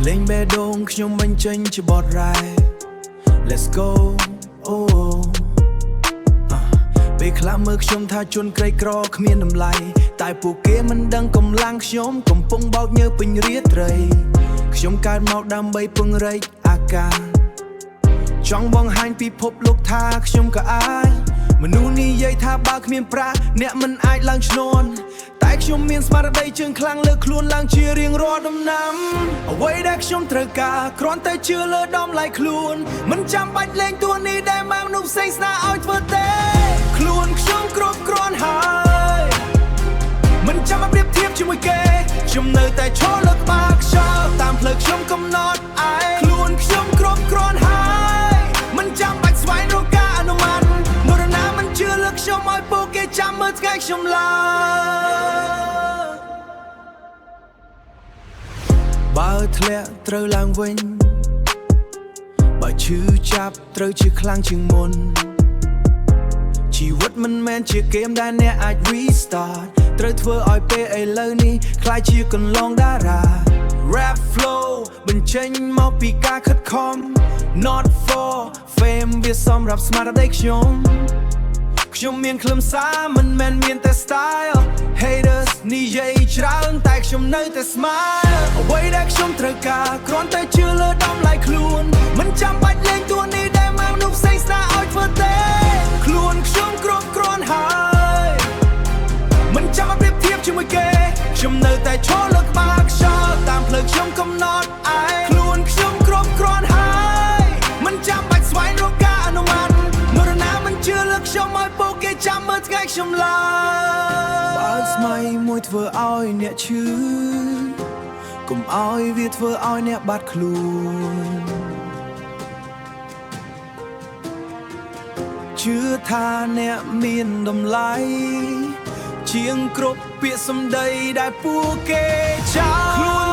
លេងបេះដូងខ្ញុំបញ្ចេញជាបទរ៉ែ Let's go អូពេលខ្លះមើលខ្ញុំថាជន់ក្រីក្រគ្មានតម្លៃតែពួកគេមិនដឹងកម្លាំងខ្ញុំកំពុងបោកញើសពេញរាត្រីខ្ញុំកើតមកដើម្បីពង្រីកអាកាសចង់បង្ហាញពិភពលោកថាខ្ញុំក៏អាចមនុស្សនិយាយថាបើគ្មានប្រាក់អ្នកមិនអាចឡើងឈ្នន់តែខ្ញុំមានស្មារតីជើងខ្លាំងលើខ្លួនឡើងជារៀងរាល់ដំណាំអ្វីដែលខ្ញុំត្រូវការគ្រាន់តែជឿលើដំឡៃខ្លួនមិនចាំបាច់លេងតួនេះដែលម៉ាមនុស្សផ្សេងស្នើឲ្យធ្វើទេខ្លួនខ្ញុំគ្រប់គ្រាន់ហើយមិនចាំមកប្រៀបធៀបជាមួយគេខ្ញុំនៅតែឈរលើក្បាលខ្យល់តាមផ្លូវខ្ញុំកំណត់ឯងខ្លួនខ្ញុំគ្រប់គ្រាន់ហើយមិនចាំបាច់ស្វែងរកការអនុម័តនរណាមិនជឿលើខ្ញុំឲ្យពួកគេចាំមើលថ្ងៃខ្ញុំឡើងបើធ្លាក់ត្រូវឡើងវិញបើឈឺចាប់ត្រូវជាខ្លាំងជាងមុនជីវិតមិនមែនជាហ្គេមដែលអ្នកអាច restart ត្រូវធ្វើឲ្យពេលឥឡូវនេះคล้ายជាកន្លងតារា Rap flow បញ្ចេញមកពីការខិតខំ Not for fame វាសម្រាប់ស្មារតីខ្ញុំមានខ្លឹមសារមិនមែនមានតែ style Haters និយាយច្រើនតែខ្ញុំនៅតែ smile អ្វីដែលខ្ញុំត្រូវការគ្រាន់តែជឿលើដំឡៃខ្លួនមិនចាំបាច់លេងតួនេះដែលម៉ាមនុស្សផ្សេងស្នើឲ្យធ្វើទេខ្លួនខ្ញុំគ្រប់គ្រាន់ហើយមិនចាំមកប្រៀបធៀបជាមួយគេខ្ញុំនៅតែឈរលើក្បាលខ្យល់តាមផ្លូវខ្ញុំកំណត់ឯងខ្លួនខ្ញុំគ្រប់គ្រាន់ហើយមិនចាំបាច់ស្វែងរកការអនុម័តនរណាមិនជឿលើខ្ញុំឲ្យពួកគេចាំមើលថ្ងៃខ្ញុំឡើងបើស្មៃមួយធ្វើឲ្យអ្នកឈឺកុំឲ្យវាធ្វើឲ្យអ្នកបាត់ខ្លួនជឿថាអ្នកមានតម្លៃជាងគ្រប់ពាក្យសម្ដីដែលពួកគេចោទ